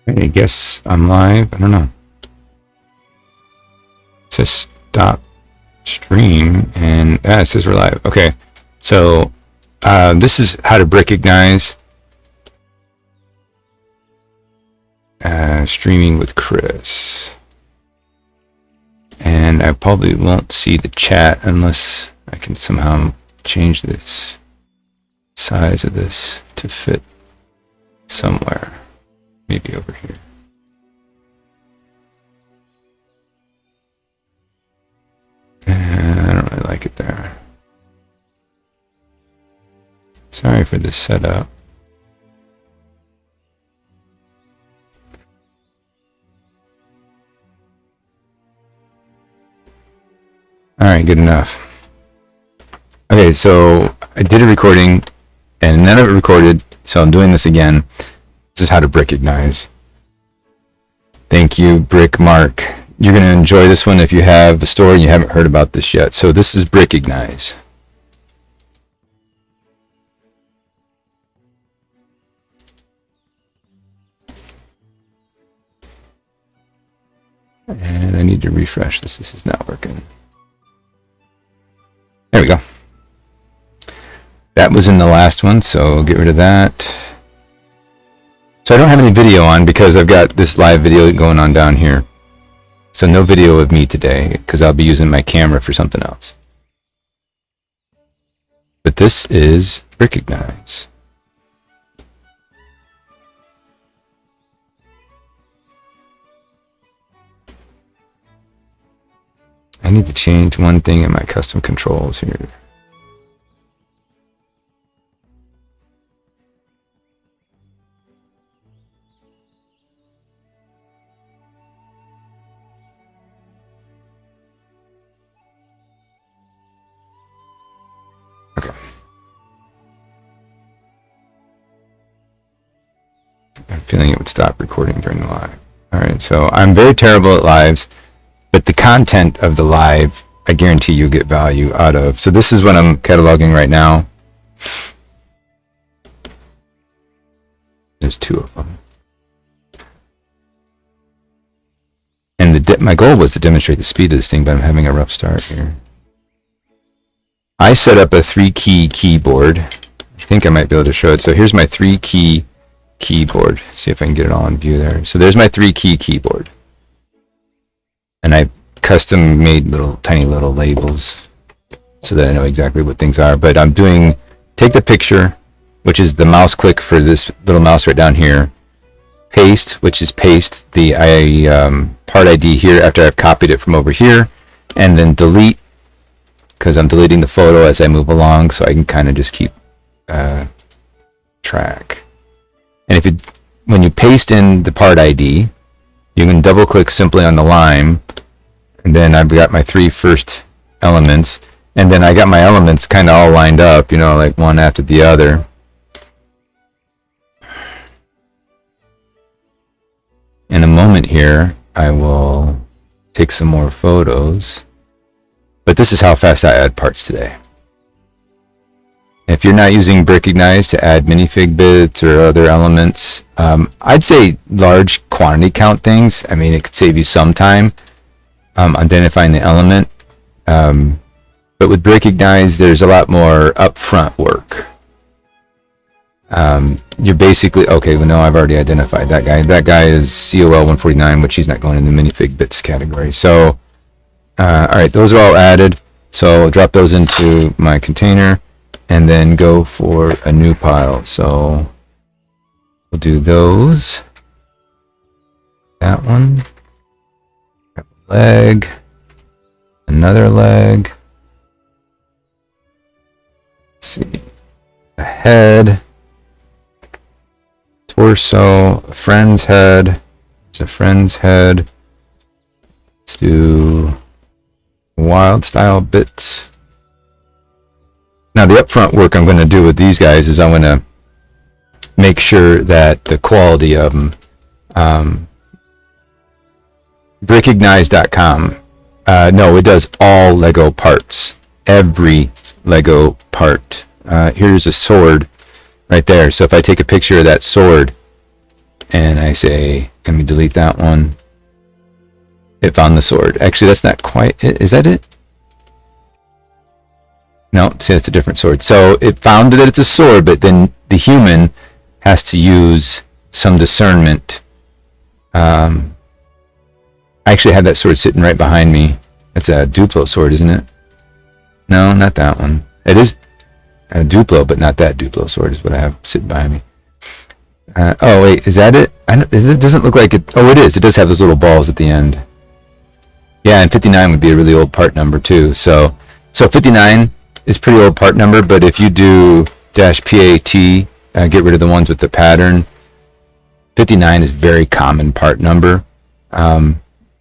I guess I'm live. I don't know. It says stop stream, and it says we're live. Okay, so this is how to Brickignize streaming with Chris. And I probably won't see the chat unless I can somehow change this size of this to fit somewhere. Maybe over here. I don't really like it there. Sorry for this setup. All right, good enough. Okay, so I did a recording and none of it recorded, so I'm doing this again. This is how to Brickignize. Thank you, Brick Mark. You're going to enjoy this one if you have a store and you haven't heard about this yet. So this is Brickignize. And I need to refresh this. This is not working. There we go. That was in the last one, so get rid of that. So I don't have any video on because I've got this live video going on down here. So no video of me today because I'll be using my camera for something else. But this is Brickignize. I need to change one thing in my custom controls here. Okay. I'm feeling it would stop recording during the live. All right, so I'm very terrible at lives. But the content of the live, I guarantee you get value out of. So this is what I'm cataloging right now. There's two of them. And my goal was to demonstrate the speed of this thing, but I'm having a rough start here. I set up a 3-key keyboard. I think I might be able to show it. So here's my 3-key keyboard. See if I can get it all in view there. So there's my 3-key keyboard. And I custom made tiny little labels so that I know exactly what things are. But I'm doing, take the picture, which is the mouse click for this little mouse right down here. Paste, which is paste the part ID here after I've copied it from over here. And then delete, because I'm deleting the photo as I move along so I can kind of just keep track. And when you paste in the part ID, you can double click simply on the line, and then I've got my 3 first elements, and then I got my elements kind of all lined up, you know, like one after the other. In a moment here, I will take some more photos, but this is how fast I add parts today. If you're not using Brickignize to add minifig bits or other elements, I'd say large quantity count things. I mean, it could save you some time identifying the element. But with Brickignize, there's a lot more upfront work. You're basically, okay, well, no, I've already identified that guy. That guy is COL 149, which he's not going in the minifig bits category. So, all right, those are all added. So I'll drop those into my container and then go for a new pile. So we'll do those. That one. Leg. Another leg. Let's see. A head. Torso. A friend's head. There's a friend's head. Let's do wild style bits. Now the upfront work I'm going to do with these guys is I'm going to make sure that the quality of them, Brickignize.com, no, it does all Lego parts, every Lego part. Here's a sword right there. So if I take a picture of that sword, and I say, let me delete that one. It found the sword. Actually, that's not quite it. Is that it? No, see, it's a different sword. So it found that it's a sword, but then the human has to use some discernment. I actually have that sword sitting right behind me. It's a Duplo sword, isn't it? No, not that one. It is a Duplo, but not that Duplo sword is what I have sitting behind me. Oh, wait, is that it? It doesn't look like it. Oh, it is. It does have those little balls at the end. Yeah, and 59 would be a really old part number, too. So 59 is pretty old part number, but if you do -PAT, get rid of the ones with the pattern, 59 is very common part number.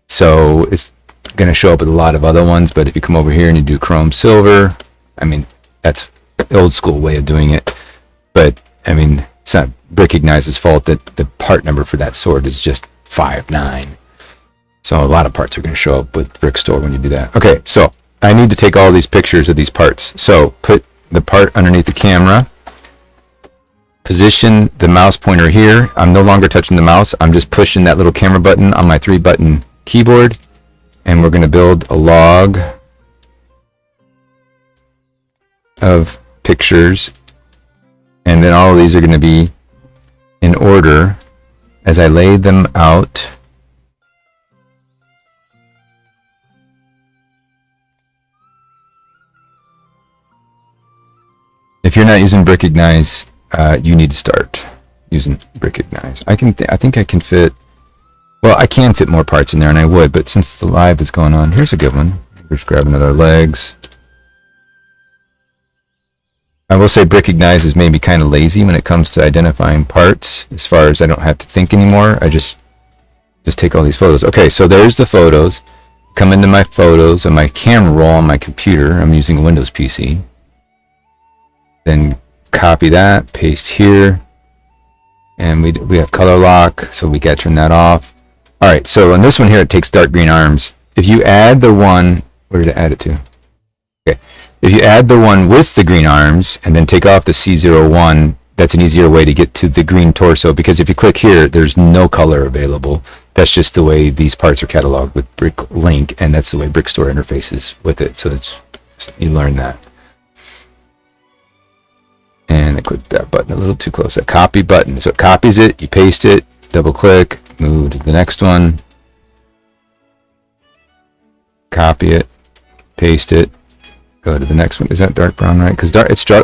So it's going to show up with a lot of other ones, but if you come over here and you do chrome silver, I mean, that's the old school way of doing it. But, I mean, it's not Brickignize's fault that the part number for that sword is just 59. So a lot of parts are going to show up with Brickstore when you do that. Okay, so I need to take all these pictures of these parts. So put the part underneath the camera. Position the mouse pointer here. I'm no longer touching the mouse. I'm just pushing that little camera button on my 3-button keyboard. And we're going to build a log of pictures. And then all of these are going to be in order as I lay them out. If you're not using Brickignize, you need to start using Brickignize. I think I can fit. Well, I can fit more parts in there, and I would. But since the live is going on, here's a good one. Let's grab another legs. I will say Brickignize is maybe kind of lazy when it comes to identifying parts. As far as I don't have to think anymore, I just take all these photos. Okay, so there's the photos. Come into my photos and my camera roll on my computer. I'm using a Windows PC. Then copy that, paste here, and we have color lock, so we got to turn that off. All right, so on this one here, it takes dark green arms. If you add the one, where did it add it to? Okay, if you add the one with the green arms and then take off the C01, that's an easier way to get to the green torso, because if you click here, there's no color available. That's just the way these parts are cataloged with BrickLink, and that's the way Brickstore interfaces with it. So you learn that. And I clicked that button a little too close. That copy button. So it copies it, you paste it, double click, move to the next one. Copy it, paste it, go to the next one. Is that dark brown, right? Because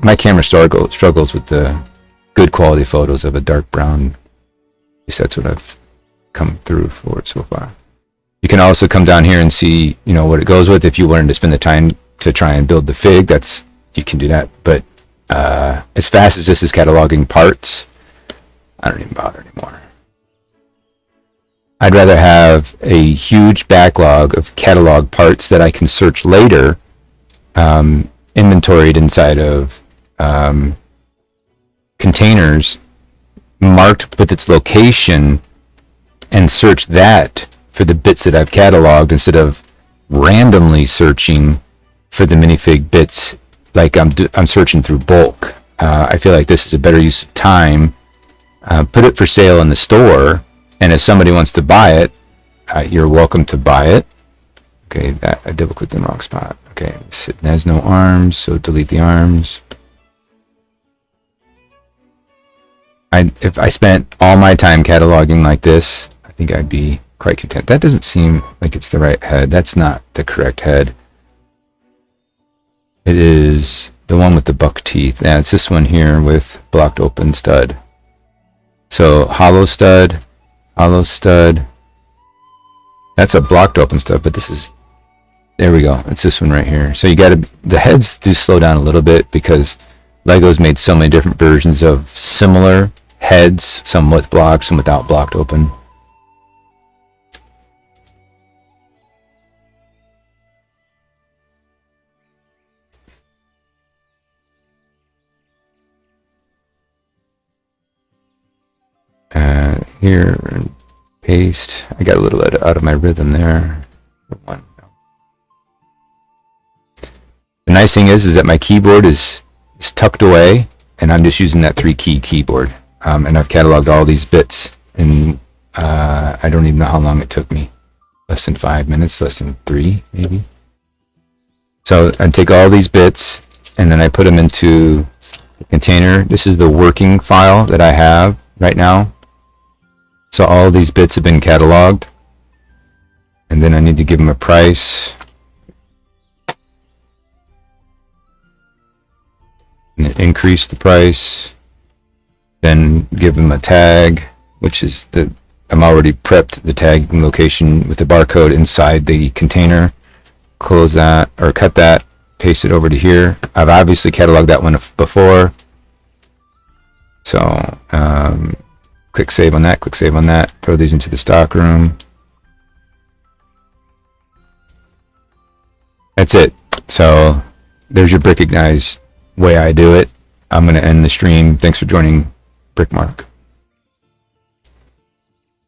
my camera struggles with the good quality photos of a dark brown. At least that's what I've come through for it so far. You can also come down here and see, what it goes with. If you wanted to spend the time to try and build the fig, you can do that. But as fast as this is cataloging parts, I don't even bother anymore. I'd rather have a huge backlog of catalog parts that I can search later, inventoried inside of containers, marked with its location, and search that for the bits that I've cataloged instead of randomly searching for the minifig bits like I'm searching through bulk. I feel like this is a better use of time. Put it for sale in the store, and if somebody wants to buy it, you're welcome to buy it. Okay, I double clicked in the wrong spot. Okay, it has no arms, so delete the arms. If I spent all my time cataloging like this, I think I'd be quite content. That doesn't seem like it's the right head. That's not the correct head. It is the one with the buck teeth. Yeah, it's this one here with blocked open stud. So hollow stud. That's a blocked open stud, but there we go. It's this one right here. So the heads do slow down a little bit because Lego's made so many different versions of similar heads, some with blocks, some without blocked open. Here, paste. I got a little out of my rhythm there. The nice thing is that my keyboard is tucked away, and I'm just using that 3-key keyboard. And I've cataloged all these bits and I don't even know how long it took me. Less than 5 minutes, less than 3 maybe. So I take all these bits and then I put them into the container. This is the working file that I have right now. So all these bits have been cataloged, and then I need to give them a price. And then increase the price. Then give them a tag, which is I'm already prepped the tag location with the barcode inside the container. Close that or cut that, paste it over to here. I've obviously cataloged that one before. So click save on that, click save on that, throw these into the stock room. That's it. So there's your Brickignize way I do it. I'm going to end the stream. Thanks for joining Brickmark.